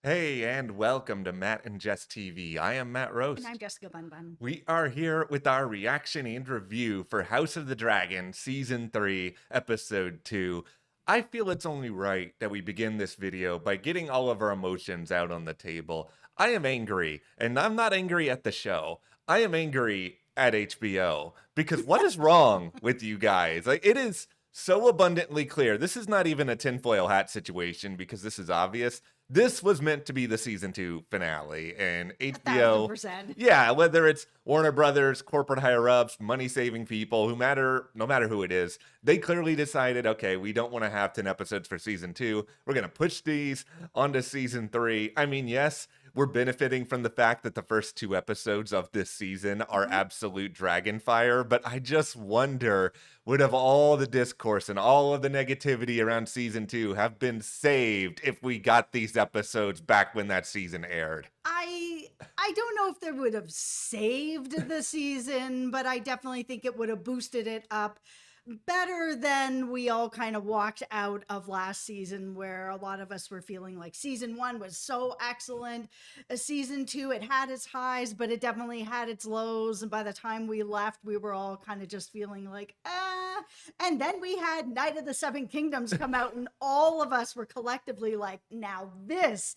Hey, and welcome to Matt and Jess TV. I am Matt And I'm Roast. Jessica Bun Bun. We are here with our reaction and review for House of the Dragon, Season 3, Episode 2. I feel it's only right that we begin this video by getting all of our emotions out on the table. I am angry, and I'm not angry at the show. I am angry at HBO because what is wrong with you guys? Like, it is so abundantly clear. This is not even a tinfoil hat situation because this is obvious. This was meant to be the season 2 finale, and A thousand HBO, percent. yeah, whether it's Warner Brothers, corporate higher ups, money saving people, no matter who it is, they clearly decided, okay, we don't want to have 10 episodes for season 2. We're going to push these onto season 3. I mean, yes, we're benefiting from the fact that the first 2 episodes of this season are Mhm. absolute dragon fire, but I just wonder, would have all the discourse and all of the negativity around season 2 have been saved if we got these episodes back when that season aired? I I don't know if they would have saved the season, but I definitely think it would have boosted it up better than we all kind of walked out of last season, where a lot of us were feeling like season 1 was so excellent. Season 2, it had its highs, but it definitely had its lows. And by the time we left, we were all kind of just feeling like, ah. And then we had Night of the Seven Kingdoms come out, and all of us were collectively like, now this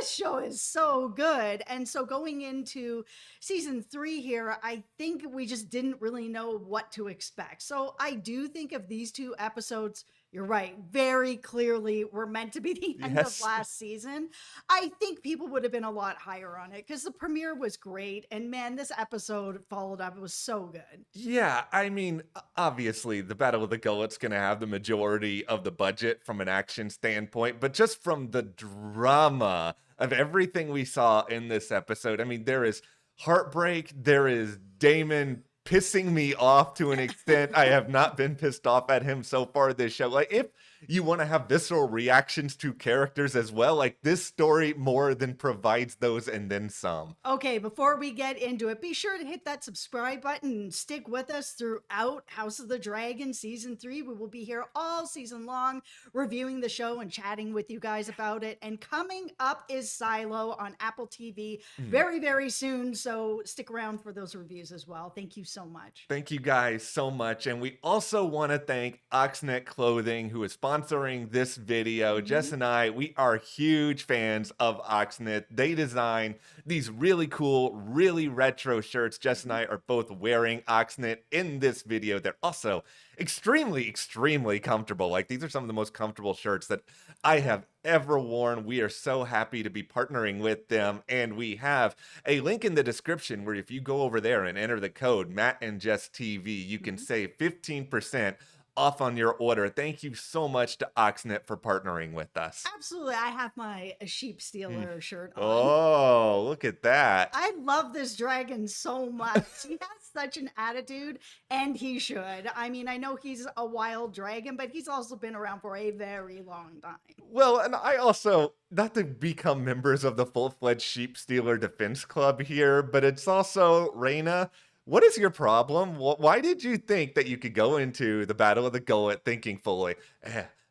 show is so good. And so going into season 3 here, I think we just didn't really know what to expect. So I do think of these 2 episodes, you're right, very clearly were meant to be the end of Yes. last season. I think people would have been a lot higher on it because the premiere was great. And man, this episode followed up. It was so good. Yeah, I mean, obviously, the Battle of the Gullet's going to have the majority of the budget from an action standpoint, but just from the drama of everything we saw in this episode, I mean, there is heartbreak, there is Daemon pissing me off to an extent I have not been pissed off at him so far this show. Like, if you want to have visceral reactions to characters as well, like, this story more than provides those and then some. Okay, before we get into it, be sure to hit that subscribe button and stick with us throughout House of the Dragon Season 3. We will be here all season long reviewing the show and chatting with you guys about it. And coming up is Silo on Apple TV Mm. very, very soon. So stick around for those reviews as well. Thank you so much. Thank you guys so much. And we also want to thank Oxnet Clothing, who is sponsoring this video. Jess Mhm. and I, we are huge fans of Oxnet. They design these really cool, really retro shirts. Jess and I are both wearing Oxnet in this video. They're also extremely, extremely comfortable. Like, these are some of the most comfortable shirts that I have ever worn. We are so happy to be partnering with them. And we have a link in the description where if you go over there and enter the code Matt and Jess TV, you can Mhm. save 15% off on your order. Thank you so much to Oxnet for partnering with us. Absolutely. I have my sheep Mm. stealer shirt on. Oh, look at that. I love this dragon so much. He has such an attitude, and he should. I mean, I know he's a wild dragon, but he's also been around for a very long time. Well, and I also, not to become members of the full-fledged Sheep Stealer Defense Club here, but it's also, Rhaenyra, what is your problem? Why did you think that you could go into the Battle of the Gullet thinking fully,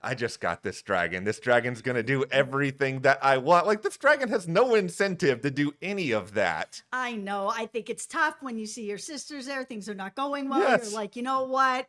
I just got this dragon. This dragon's gonna do everything that I want. Like, this dragon has no incentive to do any of that. I know. I think it's tough when you see your sisters there, things are not going well. You're Yes. like, you know what?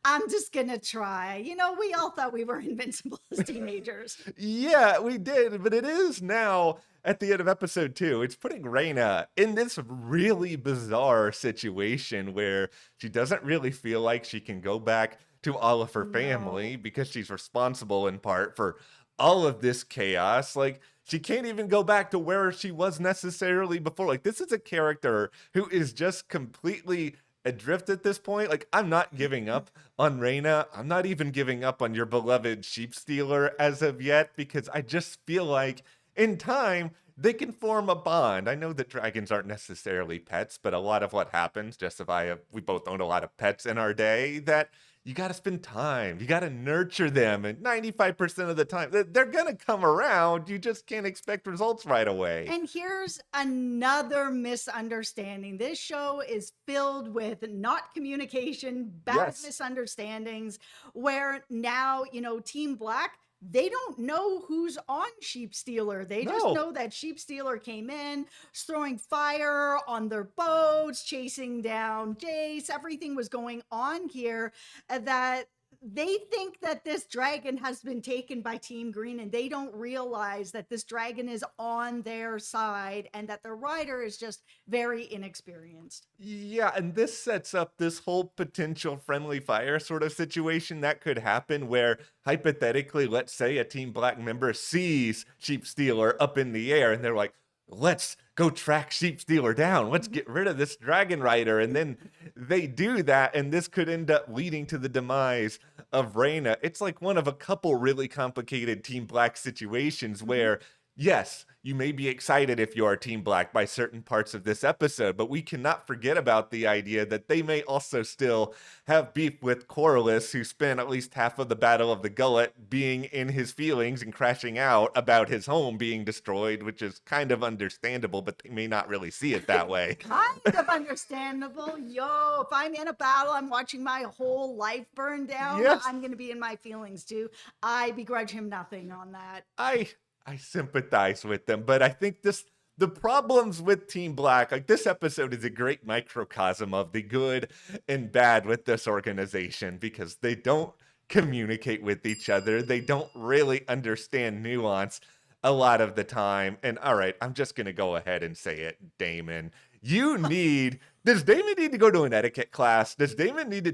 I'm just gonna try. You know, we all thought we were invincible as teenagers. Yeah, we did, but it is now at the end of episode 2. It's putting Rhaenyra in this really bizarre situation where she doesn't really feel like she can go back to all of her family No. because she's responsible in part for all of this chaos. Like, she can't even go back to where she was necessarily before. Like, this is a character who is just completely adrift at this point. Like, I'm not giving up on Rhaenyra. I'm not even giving up on your beloved sheep stealer as of yet, because I just feel like in time they can form a bond. I know that dragons aren't necessarily pets, but a lot of what happens, just if we both own a lot of pets in our day, that you got to spend time, you got to nurture them, and 95% of the time they're gonna come around. You just can't expect results right away. And here's another misunderstanding. This show is filled with not communication, bad Yes. misunderstandings, where now, Team Black, they don't know who's on Sheep Stealer. They just No. know that Sheep Stealer came in, throwing fire on their boats, chasing down Jace. Everything was going on here, that they think that this dragon has been taken by Team Green, and they don't realize that this dragon is on their side and that the rider is just very inexperienced. Yeah, and this sets up this whole potential friendly fire sort of situation that could happen where, hypothetically, let's say a Team Black member sees Sheep Stealer up in the air and they're like, let's go track Sheep Stealer down. Let's get rid of this dragon rider. And then they do that, and this could end up leading to the demise of Rhaenyra. It's like one of a couple really complicated Team Black situations where, yes, you may be excited if you are Team Black by certain parts of this episode, but we cannot forget about the idea that they may also still have beef with Corlys, who spent at least half of the Battle of the Gullet being in his feelings and crashing out about his home being destroyed, which is kind of understandable, but they may not really see it that way. Kind of understandable. Yo, if I'm in a battle, I'm watching my whole life burn down. Yes. I'm going to be in my feelings too. I begrudge him nothing on that. I sympathize with them, but I think the problems with Team Black, like this episode is a great microcosm of the good and bad with this organization because they don't communicate with each other. They don't really understand nuance a lot of the time. And all right, I'm just going to go ahead and say it, Daemon. Does Daemon need to go to an etiquette class? Does Daemon need to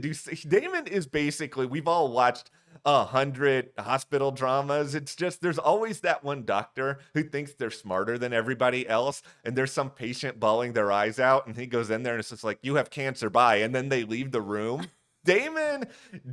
Daemon is basically, we've all watched 100 hospital dramas. It's just, there's always that one doctor who thinks they're smarter than everybody else, and there's some patient bawling their eyes out, and he goes in there and it's just like, you have cancer, bye, and then they leave the room. Daemon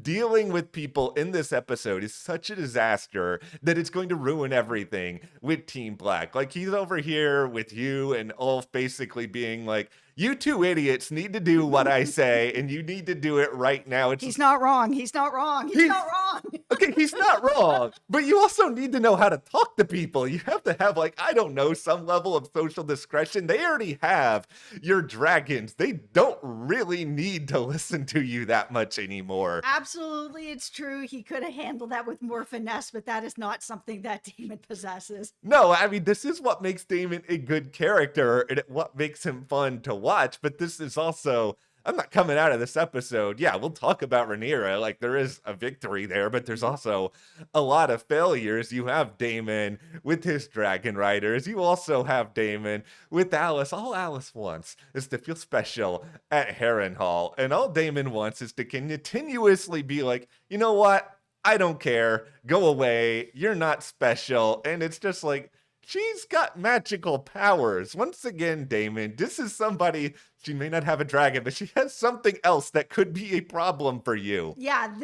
dealing with people in this episode is such a disaster that it's going to ruin everything with Team Black. Like, he's over here with you and Ulf basically being like, you two idiots need to do what I say, and you need to do it right now. He's not wrong. He's not wrong. He's not wrong. Okay, he's not wrong, but you also need to know how to talk to people. You have to have, like, I don't know, some level of social discretion. They already have your dragons. They don't really need to listen to you that much anymore. Absolutely, it's true. He could have handled that with more finesse, but that is not something that Daemon possesses. No, I mean, this is what makes Daemon a good character and what makes him fun to watch, but this is also, I'm not coming out of this episode. Yeah, we'll talk about Rhaenyra. Like, there is a victory there, but there's also a lot of failures. You have Daemon with his dragon riders. You also have Daemon with Alicent. All Alicent wants is to feel special at Harrenhal, and all Daemon wants is to continuously be like, you know what? I don't care. Go away. You're not special. And it's just like, she's got magical powers. Once again, Daemon, this is somebody, she may not have a dragon, but she has something else that could be a problem for you. Yeah,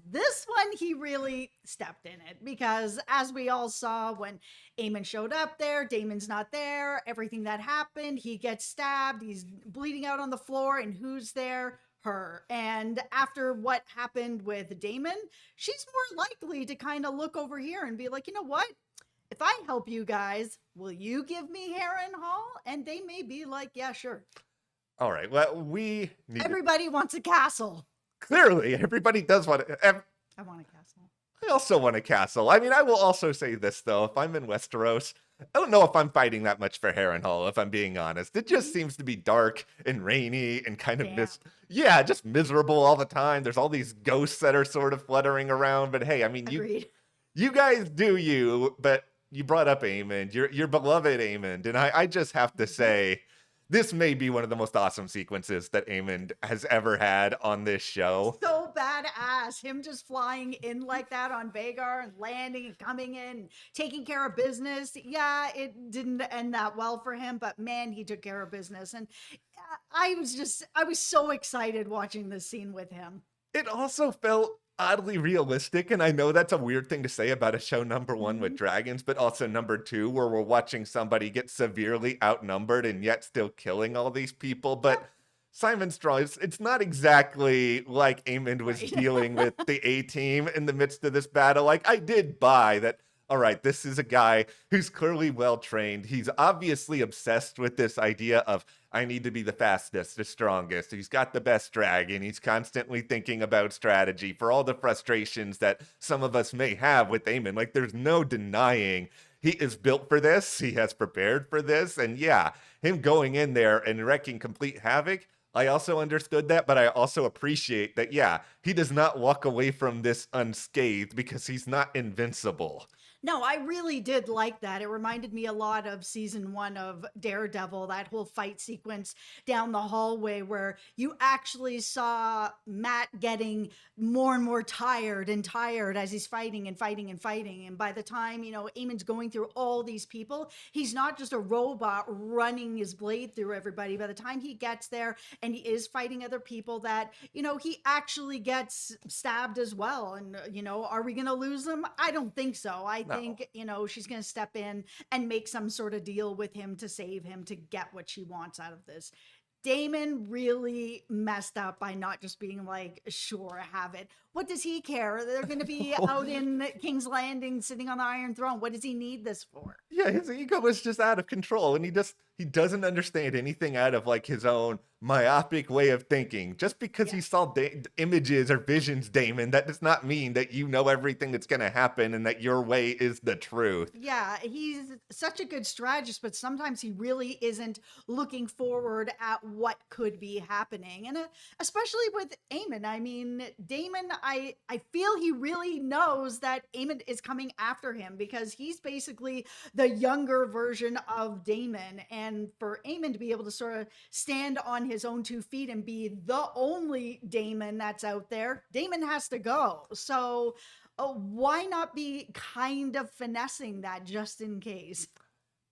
this one, he really stepped in it, because as we all saw when Aemond showed up there, Daemon's not there, everything that happened, he gets stabbed, he's bleeding out on the floor, and who's there? Her. And after what happened with Daemon, she's more likely to kind of look over here and be like, you know what? If I help you guys, will you give me Harrenhal? And they may be like, yeah, sure. All right, well, we need Everybody wants a castle. Clearly, everybody does want it. I want a castle. I also want a castle. I mean, I will also say this, though. If I'm in Westeros, I don't know if I'm fighting that much for Harrenhal, if I'm being honest. It just seems to be dark and rainy and kind of just miserable all the time. There's all these ghosts that are sort of fluttering around. But hey, I mean, you guys do you, but you brought up Aemond, your beloved Aemond, and I just have to say, this may be one of the most awesome sequences that Aemond has ever had on this show. So badass. Him just flying in like that on Vhagar and landing and coming in and taking care of business. Yeah, it didn't end that well for him, but man, he took care of business. And I was so excited watching this scene with him. It also felt oddly realistic, and I know that's a weird thing to say about a show number one with dragons, but also number two where we're watching somebody get severely outnumbered and yet still killing all these people. But Simon Strong, it's not exactly like Aemond was dealing with the A-team in the midst of this battle. Like, I did buy that, all right, this is a guy who's clearly well trained. He's obviously obsessed with this idea of, I need to be the fastest, the strongest. He's got the best dragon. He's constantly thinking about strategy for all the frustrations that some of us may have with Aemond. Like, there's no denying he is built for this. He has prepared for this. And yeah, him going in there and wreaking complete havoc, I also understood that, but I also appreciate that, yeah, he does not walk away from this unscathed because he's not invincible. No, I really did like that. It reminded me a lot of season 1 of Daredevil, that whole fight sequence down the hallway where you actually saw Matt getting more and more tired and tired as he's fighting and fighting and fighting. And by the time, Eamon's going through all these people, he's not just a robot running his blade through everybody. By the time he gets there and he is fighting other people, that, he actually gets stabbed as well. And, are we going to lose him? I don't think so. I No. think, she's going to step in and make some sort of deal with him to save him, to get what she wants out of this. Daemon really messed up by not just being like, sure, have it. What does he care? They're going to be out in King's Landing sitting on the Iron Throne. What does he need this for? Yeah, his ego is just out of control, and he doesn't understand anything out of like his own myopic way of thinking. Just because he Yes. saw images or visions, Damon, that does not mean that you know everything that's going to happen and that your way is the truth. Yeah, he's such a good strategist, but sometimes he really isn't looking forward at what could be happening. And especially with Aemond. I mean, Daemon, I feel he really knows that Aemond is coming after him because he's basically the younger version of Daemon. And for Aemond to be able to sort of stand on his own 2 feet and be the only Daemon that's out there, Daemon has to go. So why not be kind of finessing that just in case?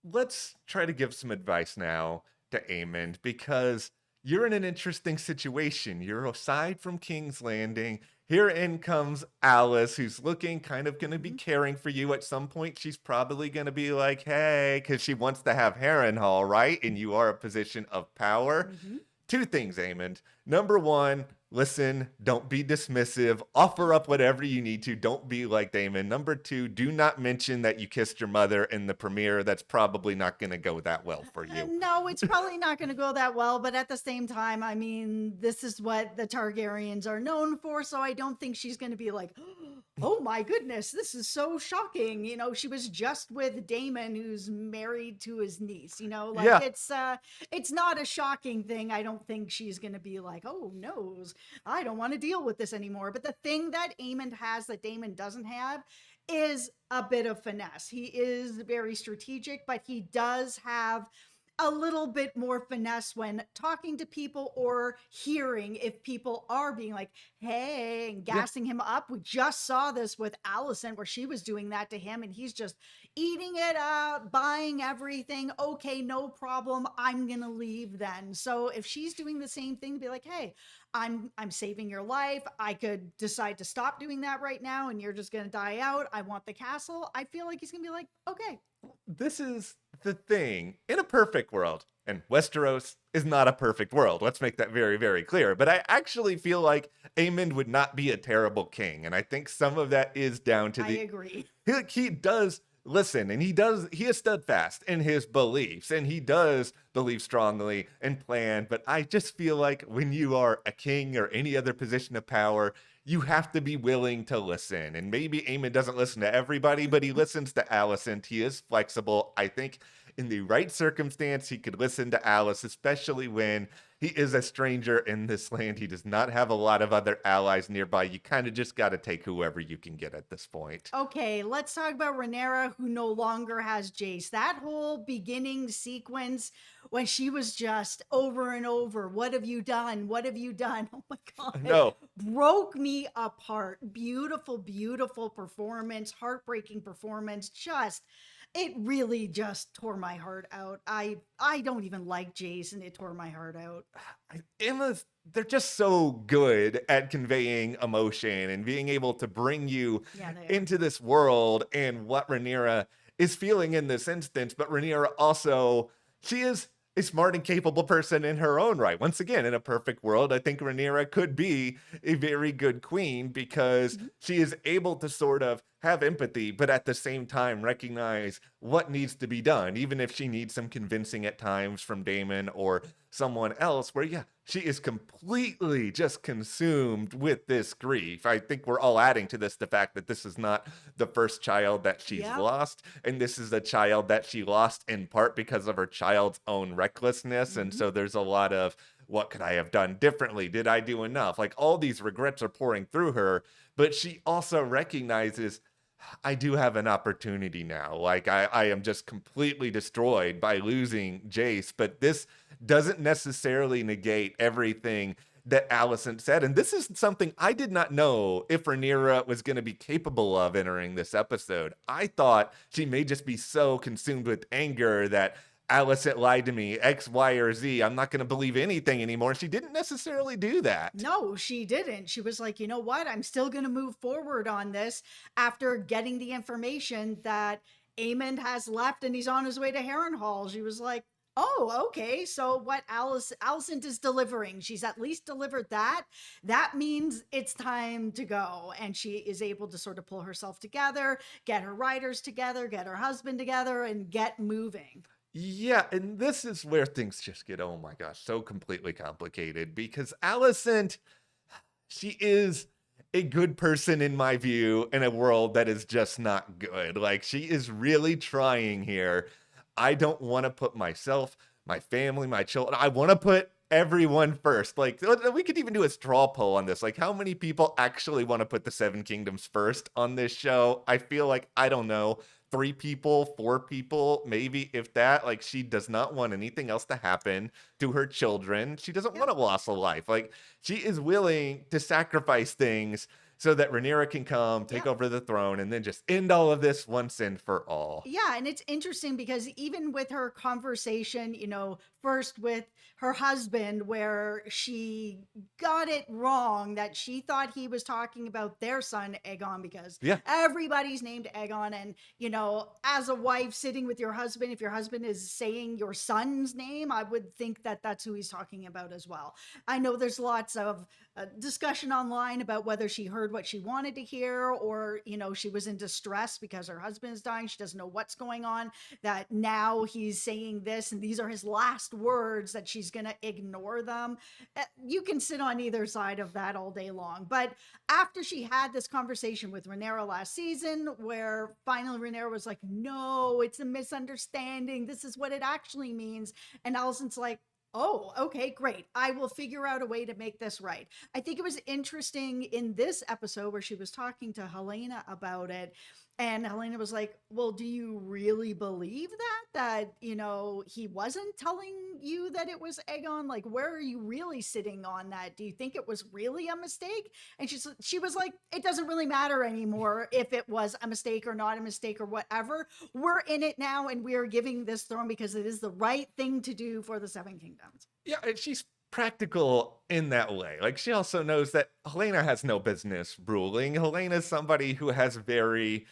Let's try to give some advice now to Aemond because you're in an interesting situation. You're aside from King's Landing. Here in comes Alice, who's looking kind of going to be Mhm. caring for you. At some point, she's probably going to be like, hey, because she wants to have Harrenhal, right? And you are a position of power. Mhm. 2 things, Aemond. Number 1, listen, don't be dismissive. Offer up whatever you need to. Don't be like Daemon. Number 2, do not mention that you kissed your mother in the premiere. That's probably not going to go that well for you. No, it's probably not going to go that well, but at the same time, I mean, this is what the Targaryens are known for, so I don't think she's going to be like, oh my goodness, this is so shocking. She was just with Daemon, who's married to his niece. Like Yeah. it's not a shocking thing. I don't think she's going to be like, oh no, I don't want to deal with this anymore. But the thing that Aemond has that Daemon doesn't have is a bit of finesse. He is very strategic, but he does have a little bit more finesse when talking to people or hearing if people are being like, hey, and Yeah. gassing him up. We just saw this with Alicent where she was doing that to him and he's just eating it up, buying everything. Okay, no problem. I'm going to leave then. So if she's doing the same thing, be like, hey, I'm saving your life. I could decide to stop doing that right now and you're just going to die out. I want the castle. I feel like he's going to be like, okay. This is the thing. In a perfect world, and Westeros is not a perfect world. Let's make that very, very clear. But I actually feel like Aemond would not be a terrible king. And I think some of that is down to I agree. he does listen, and he is steadfast in his beliefs, and he does believe strongly and plan. But I just feel like when you are a king or any other position of power, you have to be willing to listen. And maybe Aemon doesn't listen to everybody, but he listens to Alicent. He is flexible. I think in the right circumstance, he could listen to Alice, especially when he is a stranger in this land. He does not have a lot of other allies nearby. You kind of just got to take whoever you can get at this point. Okay, let's talk about Rhaenyra, who no longer has Jace. That whole beginning sequence when she was just over and over, what have you done? What have you done? Oh my God. No. Broke me apart. Beautiful, beautiful performance, heartbreaking performance. It really just tore my heart out. I don't even like Jace, and it tore my heart out. Emma's, they're just so good at conveying emotion and being able to bring you Yeah, they are. into this world and what Rhaenyra is feeling in this instance. But Rhaenyra also, she is a smart and capable person in her own right. Once again, in a perfect world, I think Rhaenyra could be a very good queen because Mhm. she is able to sort of have empathy, but at the same time recognize what needs to be done, even if she needs some convincing at times from Daemon or someone else, where, yeah, she is completely just consumed with this grief. I think we're all adding to this the fact that this is not the first child that she's Yep. lost, and this is a child that she lost in part because of her child's own recklessness. And Mhm. so there's a lot of, what could I have done differently? Did I do enough? Like, all these regrets are pouring through her, but she also recognizes, I do have an opportunity now. Like, I am just completely destroyed by losing Jace, but this doesn't necessarily negate everything that Alicent said. And this is something I did not know if Rhaenyra was going to be capable of entering this episode. I thought she may just be so consumed with anger that Alicent lied to me, X, Y, or Z. I'm not going to believe anything anymore. She didn't necessarily do that. No, she didn't. She was like, you know what? I'm still going to move forward on this after getting the information that Aemond has left and he's on his way to Harrenhal. She was like, oh, okay. So what Alicent is delivering, she's at least delivered that. That means it's time to go. And she is able to sort of pull herself together, get her riders together, get her husband together, and get moving. Yeah, and this is where things just get, oh my gosh, so completely complicated because Alicent, she is a good person in my view in a world that is just not good. Like, she is really trying here. I don't want to put myself, my family, my children, I want to put everyone first. Like, we could even do a straw poll on this. Like, how many people actually want to put the Seven Kingdoms first on this show? I feel like, I don't know, 3 people, 4 people, maybe, if that. Like, she does not want anything else to happen to her children. She doesn't Yep. want a loss of life. Like, she is willing to sacrifice things so that Rhaenyra can come, take Yep. over the throne, and then just end all of this once and for all. Yeah, and it's interesting because even with her conversation, first with her husband, where she got it wrong that she thought he was talking about their son, Aegon, because Yeah. everybody's named Aegon. And, as a wife sitting with your husband, if your husband is saying your son's name, I would think that that's who he's talking about as well. I know there's lots of discussion online about whether she heard what she wanted to hear or, she was in distress because her husband is dying. She doesn't know what's going on, that now he's saying this and these are his last words, that she's going to ignore them. You can sit on either side of that all day long. But after she had this conversation with Rhaenyra last season, where finally Rhaenyra was like, no, it's a misunderstanding. This is what it actually means. And Alicent's like, oh, okay, great. I will figure out a way to make this right. I think it was interesting in this episode where she was talking to Helena about it. And Helena was like, well, do you really believe that, he wasn't telling you that it was Aegon? Like, where are you really sitting on that? Do you think it was really a mistake? And she was like, it doesn't really matter anymore if it was a mistake or not a mistake or whatever. We're in it now and we are giving this throne because it is the right thing to do for the Seven Kingdoms. Yeah, and she's practical in that way. Like, she also knows that Helena has no business ruling. Helena's somebody who has very,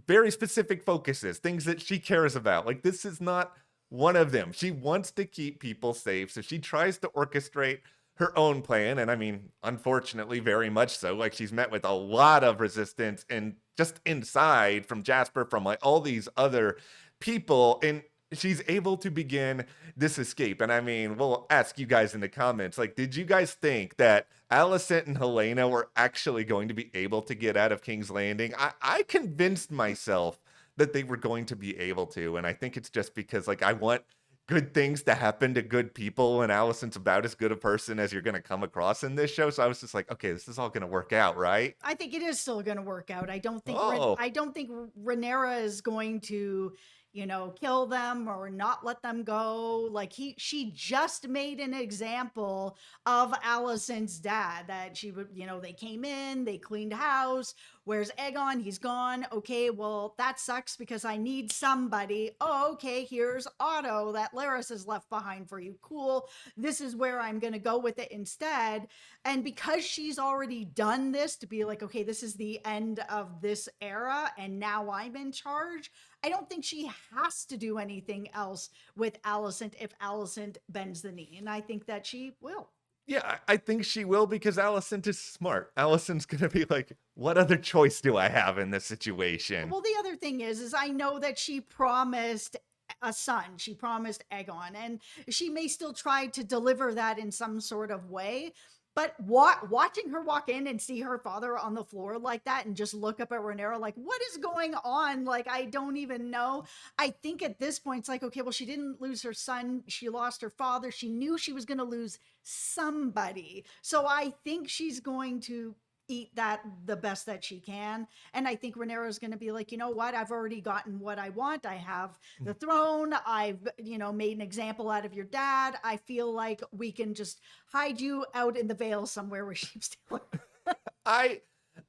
very specific focuses, things that she cares about. Like, this is not one of them. She wants to keep people safe, so she tries to orchestrate her own plan. And I mean, unfortunately, very much so. Like, she's met with a lot of resistance and just inside from Jasper, from like all these other people. And she's able to begin this escape. And I mean, we'll ask you guys in the comments, like, did you guys think that Alicent and Helena were actually going to be able to get out of King's Landing? I convinced myself that they were going to be able to. And I think it's just because, like, I want good things to happen to good people. And Alicent's about as good a person as you're going to come across in this show. So I was just like, okay, this is all going to work out, right? I think it is still going to work out. I don't think Oh, I don't think Rhaenyra is going to, kill them or not let them go. Like she just made an example of Alicent's dad, that she would, they came in, they cleaned house. Where's Aegon? He's gone. Okay, well, that sucks because I need somebody. Oh, okay, here's Otto that Laris has left behind for you. Cool. This is where I'm going to go with it instead. And because she's already done this to be like, okay, this is the end of this era and now I'm in charge, I don't think she has to do anything else with Alicent if Alicent bends the knee. And I think that she will. Yeah, I think she will because Alicent is smart. Alicent's gonna be like, what other choice do I have in this situation? Well, the other thing is I know that she promised a son. She promised Aegon, and she may still try to deliver that in some sort of way. But watching her walk in and see her father on the floor like that and just look up at Rhaenyra like, what is going on? Like, I don't even know. I think at this point, it's like, okay, well, she didn't lose her son. She lost her father. She knew she was going to lose somebody. So I think she's going to eat that the best that she can. And I think Rhaenyra is going to be like, you know what? I've already gotten what I want. I have the throne. I've, made an example out of your dad. I feel like we can just hide you out in the Vale somewhere where she's still. I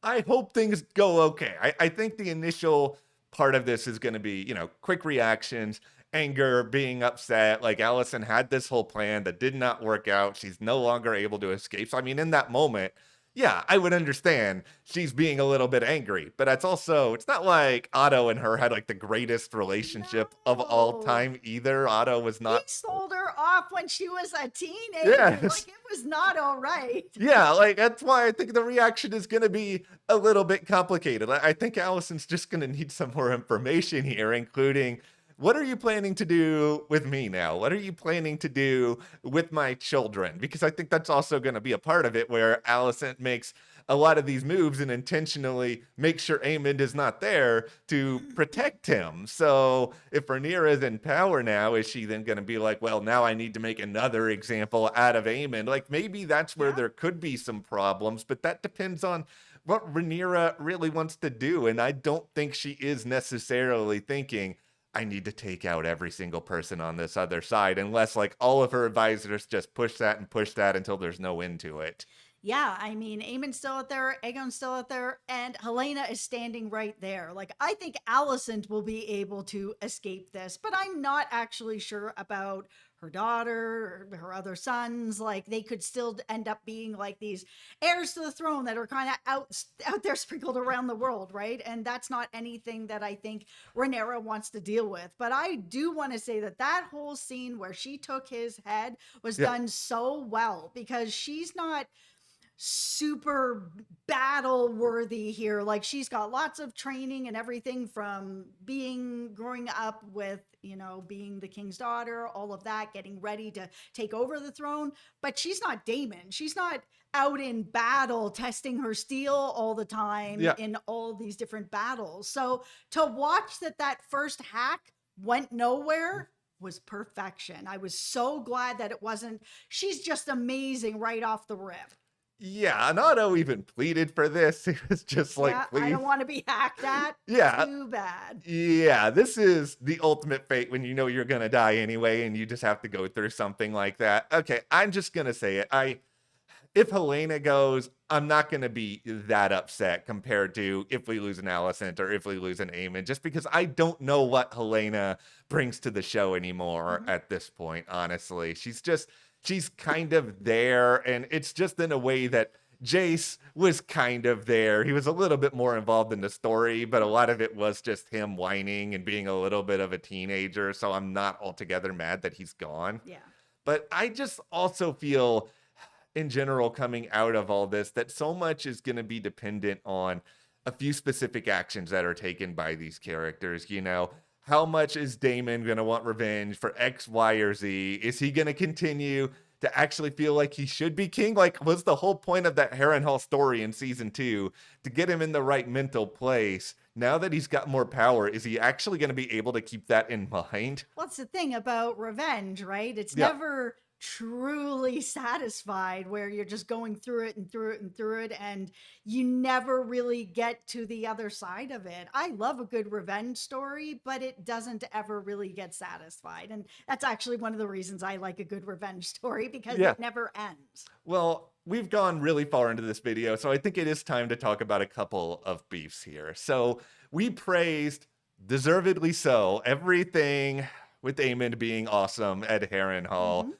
I hope things go okay. I think the initial part of this is going to be, quick reactions, anger, being upset. Like Alicent had this whole plan that did not work out. She's no longer able to escape. So, I mean, in that moment, yeah, I would understand she's being a little bit angry. But it's not like Otto and her had like the greatest relationship of all No. time either. Otto was He not. sold her off when she was a teenager. Yes. Like, it was not all right. Yeah, like that's why I think the reaction is going to be a little bit complicated. I think Allison's just going to need some more information here, including what are you planning to do with me now? What are you planning to do with my children? Because I think that's also going to be a part of it where Allison makes a lot of these moves and intentionally make sure Aemond is not there to protect him. So if Rhaenyra is in power now, is she then going to be like, well, now I need to make another example out of Aemond? Like maybe that's where Yeah. there could be some problems, but that depends on what Rhaenyra really wants to do. And I don't think she is necessarily thinking, I need to take out every single person on this other side, unless like all of her advisors just push that until there's no end to it. Yeah, I mean, Aemon's still out there, Aegon's still out there, and Helena is standing right there. Like, I think Alicent will be able to escape this, but I'm not actually sure about her daughter or her other sons. Like, they could still end up being like these heirs to the throne that are kind of out there sprinkled around the world, right? And that's not anything that I think Rhaenyra wants to deal with. But I do want to say that that whole scene where she took his head was Yeah. done so well because she's not super battle worthy here. Like, she's got lots of training and everything from growing up with, being the king's daughter, all of that, getting ready to take over the throne. But she's not Daemon. She's not out in battle testing her steel all the time Yeah. in all these different battles. So to watch that first hack went nowhere was perfection. I was so glad that it wasn't, she's just amazing right off the rip. Yeah, and Otto even pleaded for this. He was just like, Yeah, I please. don't want to be hacked at. Yeah. Too bad. Yeah, this is the ultimate fate when you know you're gonna die anyway, and you just have to go through something like that. Okay, I'm just gonna say it. If Helena goes, I'm not gonna be that upset compared to if we lose an Alicent or if we lose an Aemon, just because I don't know what Helena brings to the show anymore at this point, honestly. She's kind of there, and it's just in a way that Jace was kind of there. He was a little bit more involved in the story, but a lot of it was just him whining and being a little bit of a teenager. So I'm not altogether mad that he's gone. Yeah. But I just also feel, in general, coming out of all this, that so much is going to be dependent on a few specific actions that are taken by these characters. How much is Daemon going to want revenge for X, Y, or Z? Is he going to continue to actually feel like he should be king? Like, was the whole point of that Harrenhal story in season 2 to get him in the right mental place? Now that he's got more power, is he actually going to be able to keep that in mind? Well, that's the thing about revenge, right? It's Yeah. never truly satisfied where you're just going through it and through it and through it, and you never really get to the other side of it. I love a good revenge story, but it doesn't ever really get satisfied. And that's actually one of the reasons I like a good revenge story, because Yeah. it never ends. Well, we've gone really far into this video, so I think it is time to talk about a couple of beefs here. So we praised, deservedly so, everything with Aemond being awesome at Harrenhal.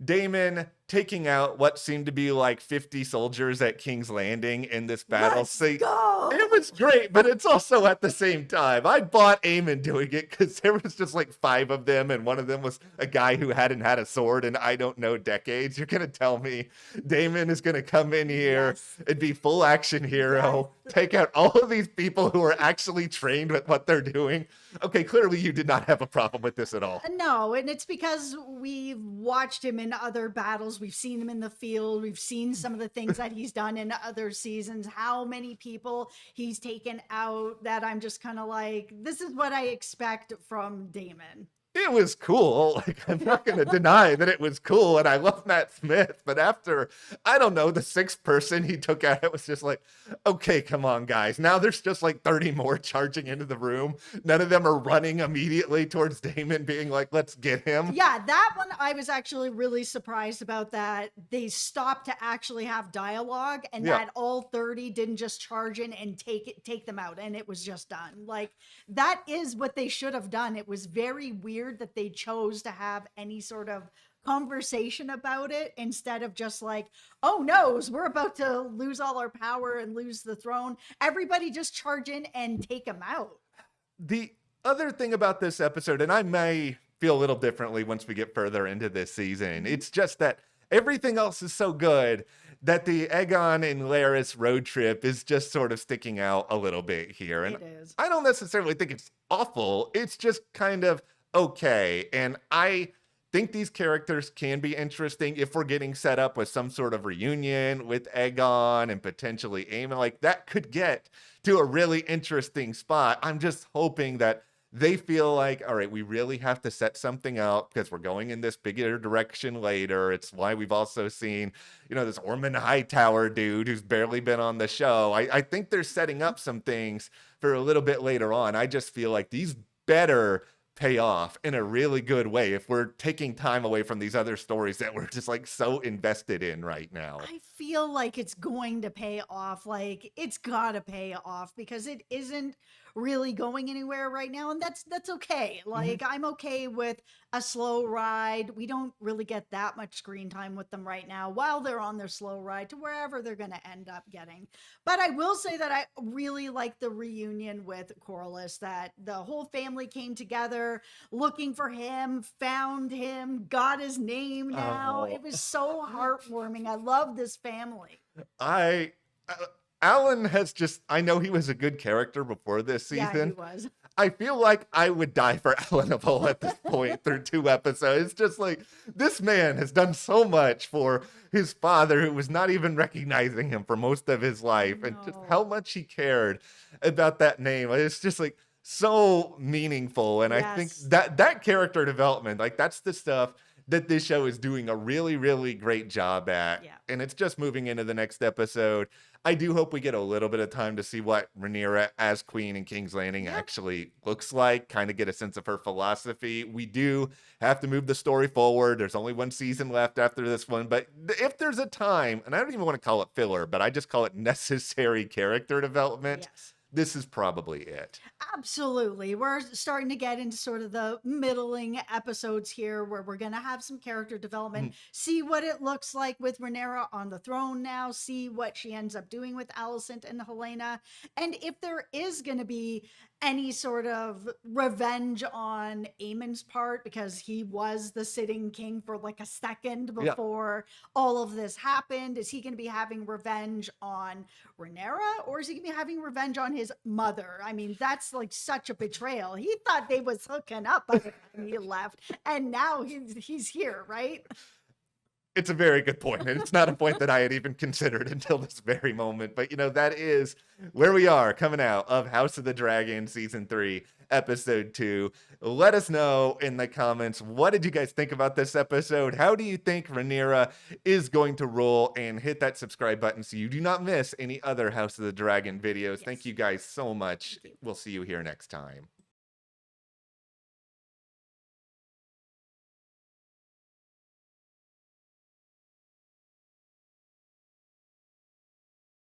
Daemon taking out what seemed to be like 50 soldiers at King's Landing in this battle. Let's See, go. it was great, but it's also at the same time. I bought Aemond doing it because there was just like 5 of them, and one of them was a guy who hadn't had a sword in I don't know decades. You're gonna tell me Daemon is gonna come in here Yes. and be full action hero, take out all of these people who are actually trained with what they're doing? Okay, clearly you did not have a problem with this at all. No, and it's because we've watched him in other battles. We've seen him in the field. We've seen some of the things that he's done in other seasons, how many people he's taken out, that I'm just kind of like, this is what I expect from Daemon. It was cool. Like, I'm not going to deny that it was cool, and I love Matt Smith. But after, I don't know, the 6th person he took out, it was just like, okay, come on, guys. Now there's just like 30 more charging into the room. None of them are running immediately towards Daemon, being like, let's get him. Yeah, that one I was actually really surprised about, that they stopped to actually have dialogue, and Yeah. that all 30 didn't just charge in and take them out, and it was just done. Like, that is what they should have done. It was very weird that they chose to have any sort of conversation about it instead of just like, oh no, we're about to lose all our power and lose the throne. Everybody just charge in and take them out. The other thing about this episode, and I may feel a little differently once we get further into this season, it's just that everything else is so good that the Aegon and Larys road trip is just sort of sticking out a little bit here. And It is. I don't necessarily think it's awful. It's just kind of okay. And I think these characters can be interesting if we're getting set up with some sort of reunion with Aegon and potentially Aemond. Like, that could get to a really interesting spot. I'm just hoping that they feel like, all right, we really have to set something out because we're going in this bigger direction later. It's why we've also seen, this Ormond Hightower dude who's barely been on the show. I think they're setting up some things for a little bit later on. I just feel like these better pay off in a really good way if we're taking time away from these other stories that we're just like so invested in right now. I feel like it's going to pay off. Like, it's gotta pay off because it isn't really going anywhere right now, and that's okay. Like, I'm okay with a slow ride. We don't really get that much screen time with them right now while they're on their slow ride to wherever they're going to end up getting. But I will say that I really like the reunion with Corlys, that the whole family came together looking for him, found him, got his name now. Oh. It was so heartwarming. I love this family. Alan has just, I know he was a good character before this Yeah, he season. was. I feel like I would die for Alan of Hull at this point through 2 episodes. It's just like, this man has done so much for his father, who was not even recognizing him for most of his life, and just No. how much he cared about that name. It's just like so meaningful. And I think Yes. that character development, like, that's the stuff that this show is doing a really, really great job at. Yeah. And it's just moving into the next episode. I do hope we get a little bit of time to see what Rhaenyra as queen in King's Landing Yep. actually looks like, kind of get a sense of her philosophy. We do have to move the story forward. There's only 1 season left after this one, but if there's a time, and I don't even want to call it filler, but I just call it necessary character development, Yes. this is probably it. Absolutely. We're starting to get into sort of the middling episodes here where we're going to have some character development, see what it looks like with Rhaenyra on the throne now, see what she ends up doing with Alicent and Helena. And if there is going to be any sort of revenge on Aemon's part, because he was the sitting king for like a second Yeah. before all of this happened, is he going to be having revenge on Rhaenyra, or is he going to be having revenge on his mother? I mean, that's like such a betrayal. He thought they was hooking up by the time he left, and now he's here, right? It's a very good point, and it's not a point that I had even considered until this very moment. But that is where we are coming out of House of the Dragon season 3, episode 2. Let us know in the comments, what did you guys think about this episode? How do you think Rhaenyra is going to roll? And hit that subscribe button so you do not miss any other House of the Dragon videos. Yes. Thank you guys so much. Thank you. We'll see you here next time.